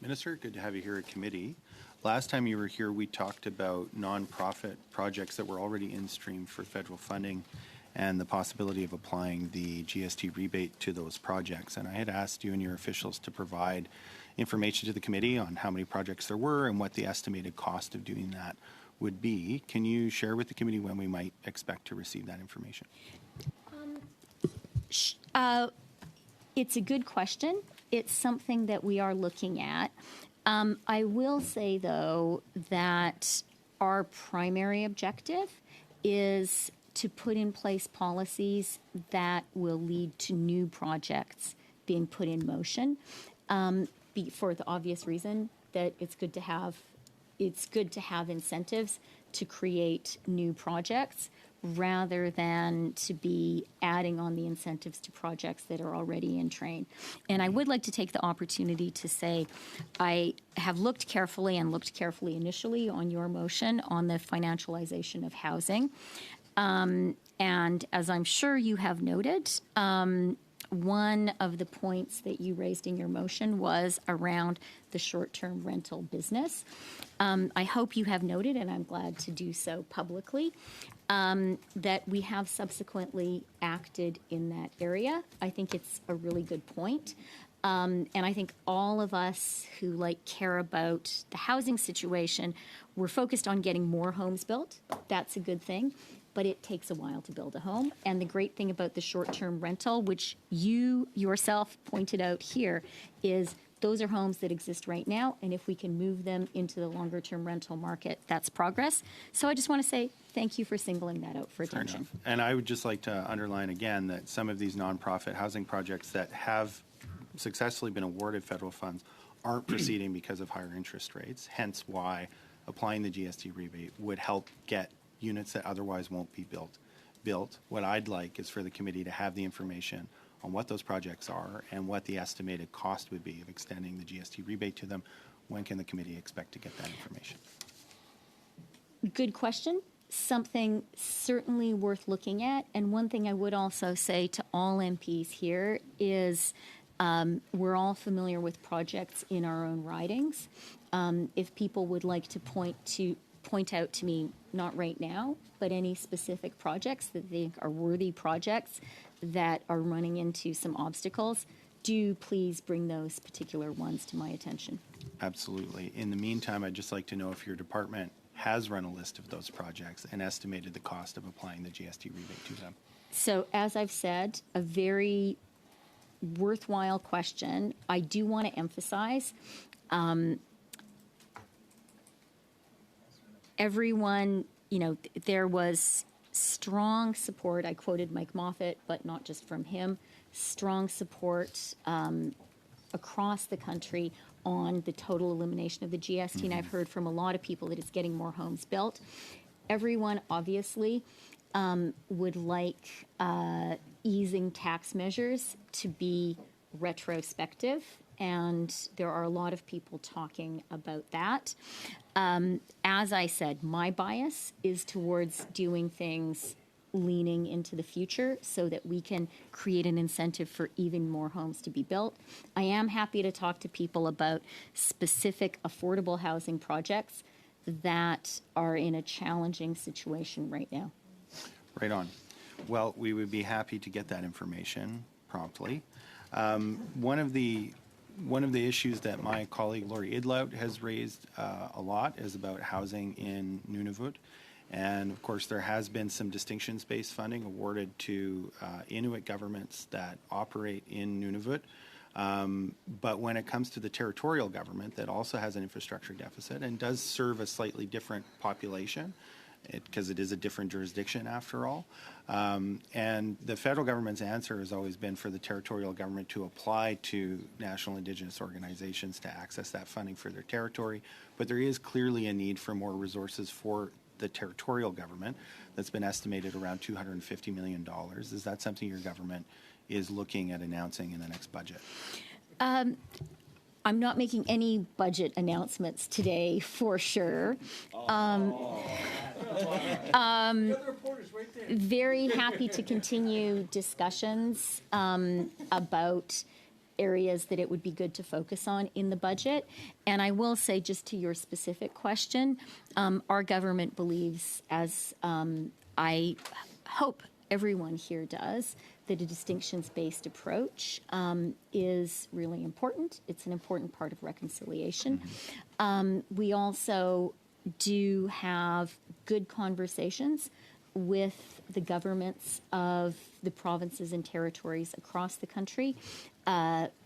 Minister, good to have you here at committee. Last time you were here, we talked about nonprofit projects that were already in stream for federal funding and the possibility of applying the GST rebate to those projects. And I had asked you and your officials to provide information to the committee on how many projects there were and what the estimated cost of doing that would be. Can you share with the committee when we might expect to receive that information? It's a good question. It's something that we are looking at. I will say, though, that our primary objective is to put in place policies that will lead to new projects being put in motion, for the obvious reason that it's good to have incentives to create new projects rather than to be adding on the incentives to projects that are already in train. And I would like to take the opportunity to say I have looked carefully initially on your motion on the financialization of housing. And as I'm sure you have noted, one of the points that you raised in your motion was around the short-term rental business. I hope you have noted, and I'm glad to do so publicly, that we have subsequently acted in that area. I think it's a really good point. And I think all of us who care about the housing situation, we're focused on getting more homes built. That's a good thing. But it takes a while to build a home. And the great thing about the short-term rental, which you yourself pointed out here, is those are homes that exist right now. And if we can move them into the longer-term rental market, that's progress. So I just want to say thank you for singling that out for attention. Fair enough. And I would just like to underline again that some of these nonprofit housing projects that have successfully been awarded federal funds aren't proceeding because of higher interest rates, hence why applying the GST rebate would help get units that otherwise won't be built. What I'd like is for the committee to have the information on what those projects are and what the estimated cost would be of extending the GST rebate to them. When can the committee expect to get that information? Good question. Something certainly worth looking at. And one thing I would also say to all MPs here is we're all familiar with projects in our own ridings. If people would like to point out to me, not right now, but any specific projects that they think are worthy projects that are running into some obstacles, do please bring those particular ones to my attention. Absolutely. In the meantime, I'd just like to know if your department has run a list of those projects and estimated the cost of applying the GST rebate to them. So as I've said, a very worthwhile question. I do want to emphasize everyone, there was strong support. I quoted Mike Moffat, but not just from him, strong support across the country on the total elimination of the GST. And I've heard from a lot of people that it's getting more homes built. Everyone, obviously, would like easing tax measures to be retrospective. And there are a lot of people talking about that. As I said, my bias is towards doing things leaning into the future so that we can create an incentive for even more homes to be built. I am happy to talk to people about specific affordable housing projects that are in a challenging situation right now. Right on. Well, we would be happy to get that information promptly. One of the issues that my colleague Lori Idlout has raised a lot is about housing in Nunavut. And of course, there has been some distinctions-based funding awarded to Inuit governments that operate in Nunavut. But when it comes to the territorial government that also has an infrastructure deficit and does serve a slightly different population, because it is a different jurisdiction after all. And the federal government's answer has always been for the territorial government to apply to national Indigenous organizations to access that funding for their territory. But there is clearly a need for more resources for the territorial government that's been estimated around $250 million. Is that something your government is looking at announcing in the next budget? I'm not making any budget announcements today, for sure. Very happy to continue discussions about areas that it would be good to focus on in the budget. And I will say, just to your specific question, our government believes, as I hope everyone here does, that a distinctions-based approach is really important. It's an important part of reconciliation. We also do have good conversations with the governments of the provinces and territories across the country,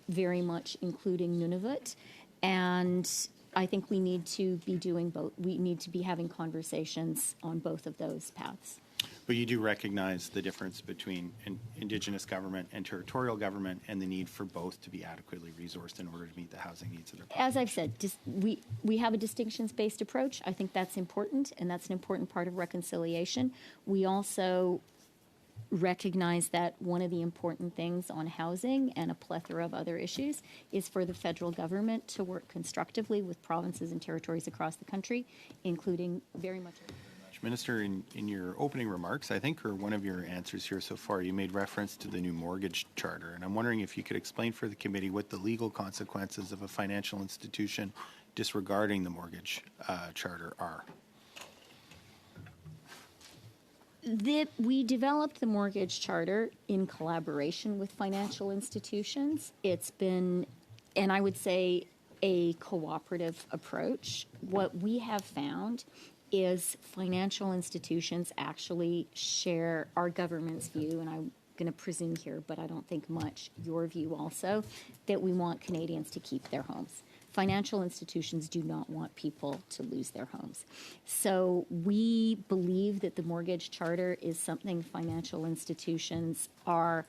very much including Nunavut. And I think we need to be doing both. We need to be having conversations on both of those paths. But you do recognize the difference between Indigenous government and territorial government and the need for both to be adequately resourced in order to meet the housing needs of their population. As I've said, we have a distinctions-based approach. I think that's important, and that's an important part of reconciliation. We also recognize that one of the important things on housing and a plethora of other issues is for the federal government to work constructively with provinces and territories across the country, including very much. Minister, in your opening remarks, I think, or one of your answers here so far, you made reference to the new mortgage charter. And I'm wondering if you could explain for the committee what the legal consequences of a financial institution disregarding the mortgage charter are. We developed the mortgage charter in collaboration with financial institutions. It's been, and I would say, a cooperative approach. What we have found is financial institutions actually share our government's view, and I'm going to presume here, but I don't think much, your view also, that we want Canadians to keep their homes. Financial institutions do not want people to lose their homes. So we believe that the mortgage charter is something financial institutions are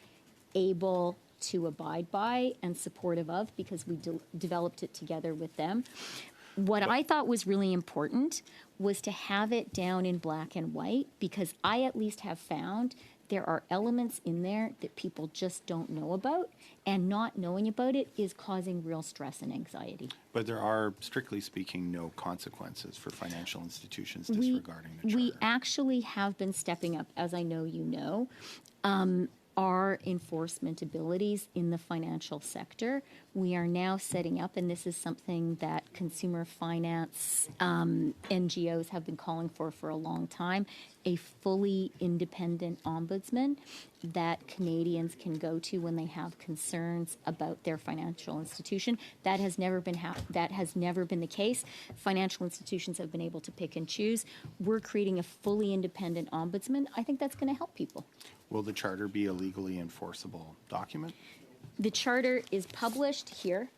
able to abide by and supportive of because we developed it together with them. What I thought was really important was to have it down in black and white, because I at least have found there are elements in there that people just don't know about, and not knowing about it is causing real stress and anxiety. But there are, strictly speaking, no consequences for financial institutions disregarding the charter. We actually have been stepping up, as I know you know, our enforcement abilities in the financial sector. We are now setting up, and this is something that consumer finance NGOs have been calling for a long time, a fully independent ombudsman that Canadians can go to when they have concerns about their financial institution. That has never been the case. Financial institutions have been able to pick and choose. We're creating a fully independent ombudsman. I think that's going to help people. Will the charter be a legally enforceable document? The charter is published here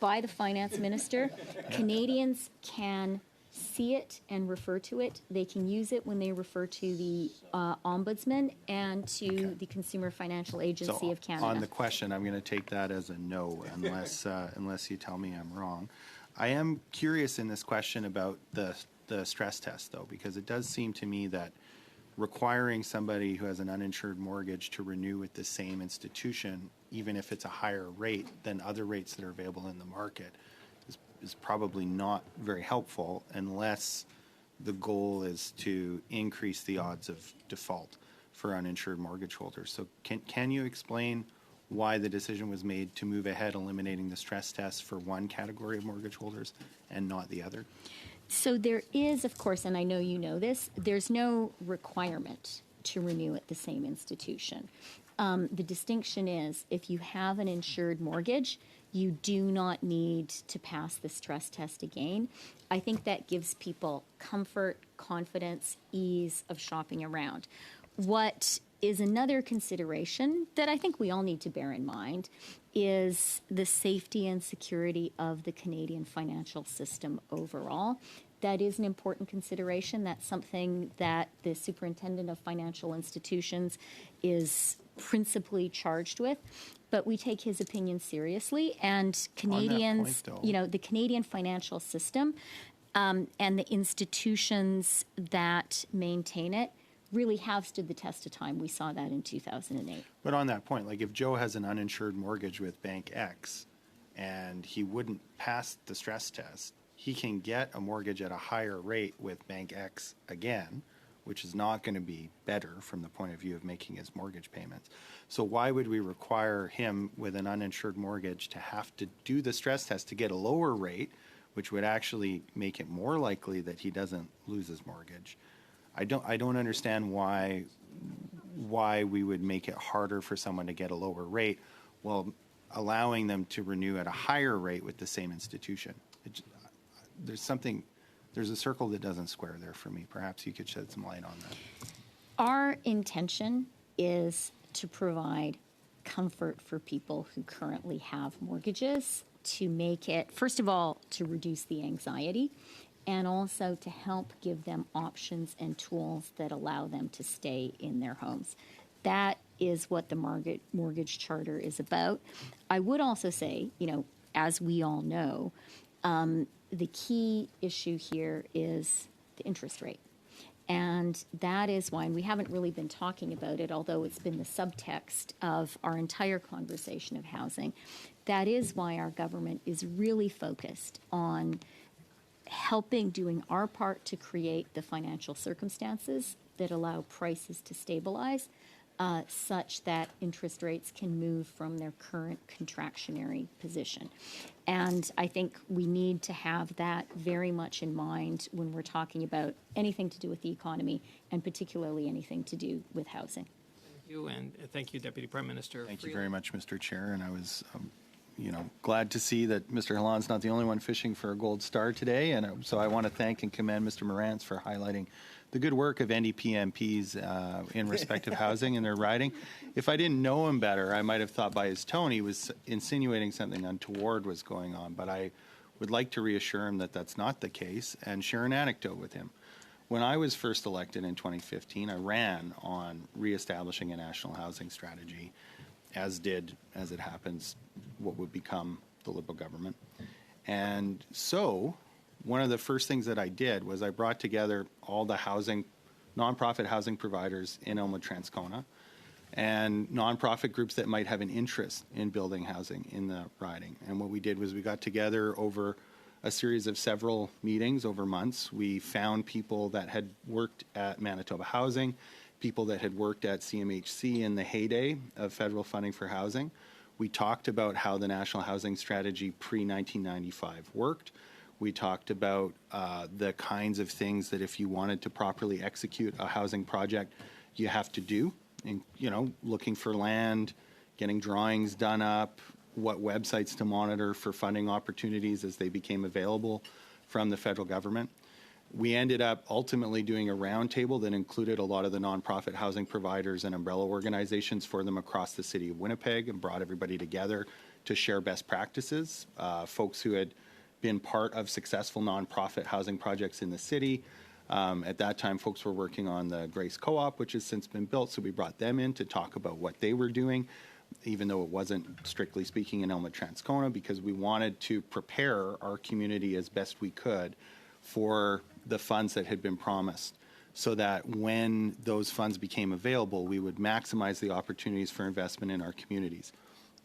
by the finance minister. Canadians can see it and refer to it. They can use it when they refer to the ombudsman and to the Consumer Financial Agency of Canada. On the question, I'm going to take that as a no, unless you tell me I'm wrong. I am curious in this question about the stress test, though, because it does seem to me that requiring somebody who has an uninsured mortgage to renew with the same institution, even if it's a higher rate than other rates that are available in the market, is probably not very helpful unless the goal is to increase the odds of default for uninsured mortgage holders. So can you explain why the decision was made to move ahead eliminating the stress test for one category of mortgage holders and not the other? So there is, of course, and I know you know this, there's no requirement to renew at the same institution. The distinction is if you have an insured mortgage, you do not need to pass the stress test again. I think that gives people comfort, confidence, ease of shopping around. What is another consideration that I think we all need to bear in mind is the safety and security of the Canadian financial system overall. That is an important consideration. That's something that the Superintendent of Financial Institutions is principally charged with. But we take his opinion seriously, and Canadians, the Canadian financial system and the institutions that maintain it really have stood the test of time. We saw that in 2008. But on that point, like if Joe has an uninsured mortgage with Bank X and he wouldn't pass the stress test, he can get a mortgage at a higher rate with Bank X again which is not going to be better from the point of view of making his mortgage payments. So why would we require him with an uninsured mortgage to have to do the stress test to get a lower rate, which would actually make it more likely that he doesn't lose his mortgage? I don't understand why we would make it harder for someone to get a lower rate while allowing them to renew at a higher rate with the same institution. There's a circle that doesn't square there for me. Perhaps you could shed some light on that. Our intention is to provide comfort for people who currently have mortgages, to make it, first of all, to reduce the anxiety, and also to help give them options and tools that allow them to stay in their homes. That is what the mortgage charter is about. I would also say, as we all know, the key issue here is the interest rate. And that is why, and we haven't really been talking about it, although it's been the subtext of our entire conversation of housing. That is why our government is really focused on doing our part to create the financial circumstances that allow prices to stabilize, such that interest rates can move from their current contractionary position. And I think we need to have that very much in mind when we're talking about anything to do with the economy, and particularly anything to do with housing. Thank you, and thank you, Deputy Prime Minister. Thank you very much, Mr. Chair. And I was, glad to see that Mr. Halland's not the only one fishing for a gold star today. And so I want to thank and commend Mr. Morantz for highlighting the good work of NDP MPs in respect of housing in their riding. If I didn't know him better, I might have thought by his tone he was insinuating something untoward was going on. But I would like to reassure him that that's not the case and share an anecdote with him. When I was first elected in 2015, I ran on reestablishing a national housing strategy, as did, as it happens, what would become the Liberal government. And so one of the first things that I did was I brought together all the nonprofit housing providers in Elmwood-Transcona and nonprofit groups that might have an interest in building housing in the riding. And what we did was we got together over a series of several meetings over months. We found people that had worked at Manitoba Housing, people that had worked at CMHC in the heyday of federal funding for housing. We talked about how the National Housing Strategy pre-1995 worked. We talked about the kinds of things that if you wanted to properly execute a housing project, you have to do, and, looking for land, getting drawings done up, what websites to monitor for funding opportunities as they became available from the federal government. We ended up ultimately doing a roundtable that included a lot of the nonprofit housing providers and umbrella organizations for them across the city of Winnipeg, and brought everybody together to share best practices. Folks who had been part of successful nonprofit housing projects in the city. At that time, folks were working on the Grace Co-op, which has since been built, so we brought them in to talk about what they were doing, even though it wasn't strictly speaking in Elmwood-Transcona, because we wanted to prepare our community as best we could for the funds that had been promised, so that when those funds became available, we would maximize the opportunities for investment in our communities.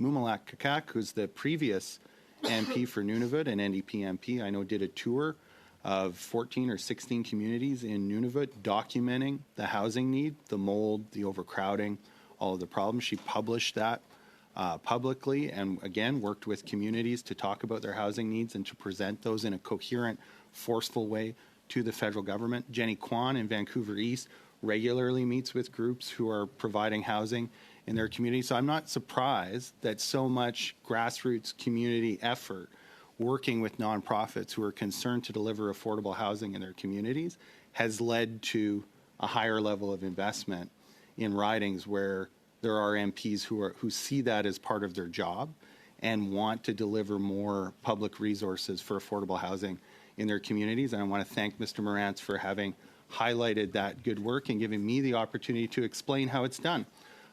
Mumalak Kakak, who's the previous MP for Nunavut and NDP MP, I know did a tour of 14 or 16 communities in Nunavut documenting the housing need, the mold, the overcrowding, all of the problems. She published that publicly, and again worked with communities to talk about their housing needs and to present those in a coherent, forceful way to the federal government. Jenny Kwan in Vancouver East regularly meets with groups who are providing housing in their community. So I'm not surprised that so much grassroots community effort working with nonprofits who are concerned to deliver affordable housing in their communities has led to a higher level of investment in ridings where there are MPs who see that as part of their job and want to deliver more public resources for affordable housing in their communities. And I want to thank Mr. Morantz for having highlighted that good work and giving me the opportunity to explain how it's done.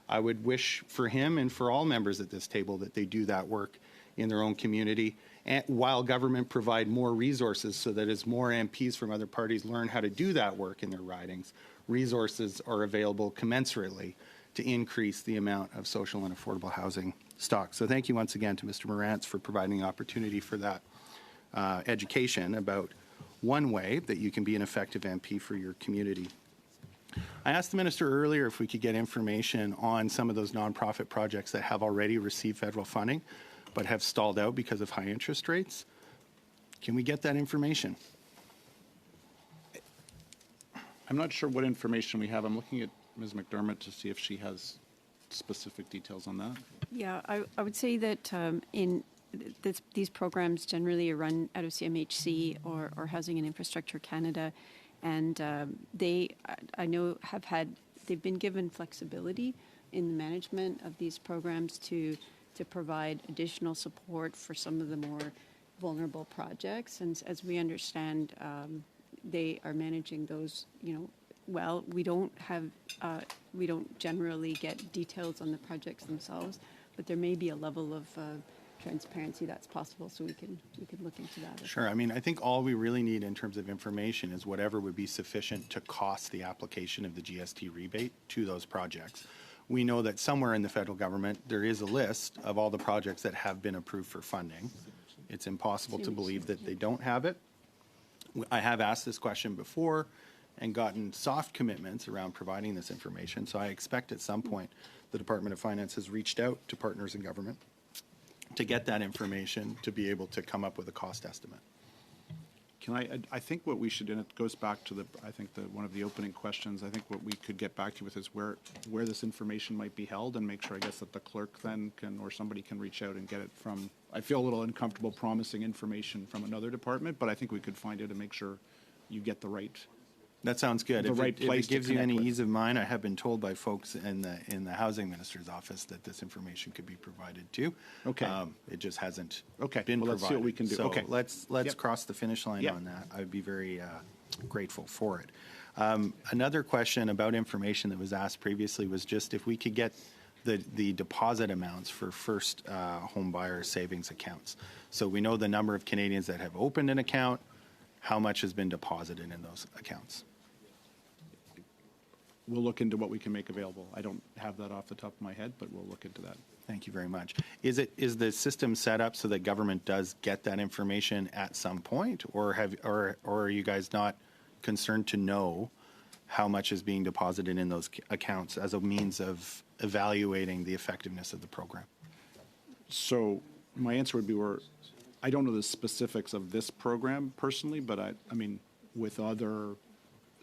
I would wish for him and for all members at this table that they do that work in their own community, and while government provide more resources so that as more MPs from other parties learn how to do that work in their ridings, resources are available commensurately to increase the amount of social and affordable housing stock. So thank you once again to Mr. Morantz for providing the opportunity for that education about one way that you can be an effective MP for your community. I asked the minister earlier if we could get information on some of those nonprofit projects that have already received federal funding but have stalled out because of high interest rates. Can we get that information? I'm not sure what information we have. I'm looking at Ms. McDermott to see if she has specific details on that. Yeah, I would say that these programs generally are run out of CMHC or Housing and Infrastructure Canada, and I know they've been given flexibility in the management of these programs to provide additional support for some of the more vulnerable projects, and as we understand, they are managing those, well. We don't generally get details on the projects themselves, but there may be a level of transparency that's possible, so we can look into that. Sure. I mean, I think all we really need in terms of information is whatever would be sufficient to cost the application of the GST rebate to those projects. We know that somewhere in the federal government there is a list of all the projects that have been approved for funding. It's impossible to believe that they don't have it. I have asked this question before and gotten soft commitments around providing this information, so I expect at some point the Department of Finance has reached out to partners in government to get that information to be able to come up with a cost estimate. I think what we should, and it goes back to one of the opening questions, I think what we could get back to with is where this information might be held, and make sure, I guess, that the clerk then can, or somebody can reach out and get it from, I feel a little uncomfortable promising information from another department, but I think we could find it and make sure you get the right. That sounds good. The If right it place to gives you connect any with. ease of mind, I have been told by folks in the housing minister's office that this information could be provided too. Okay. It just hasn't Okay. been Well, let's provided. see what we can do. So Okay. let's Yep. cross the finish line Yep. on that. I would be very grateful for it. Another question about information that was asked previously was just if we could get the deposit amounts for first home buyer savings accounts. So we know the number of Canadians that have opened an account, how much has been deposited in those accounts. We'll look into what we can make available. I don't have that off the top of my head, but we'll look into that. Thank you very much. Is the system set up so that government does get that information at some point, or are you guys not concerned to know how much is being deposited in those accounts as a means of evaluating the effectiveness of the program? So my answer would be I don't know the specifics of this program personally, but I mean, with other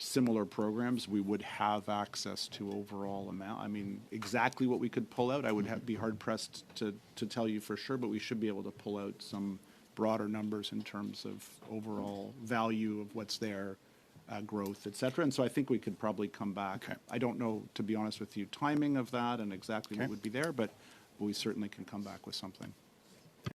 similar programs, we would have access to overall amount. I mean, exactly what we could pull out, I would be hard pressed to tell you for sure, but we should be able to pull out some broader numbers in terms of overall value of what's there, growth, et cetera. And so I think we could probably come back. Okay. I don't know, to be honest with you, timing of that and exactly Okay. what would be there, but we certainly can come back with something.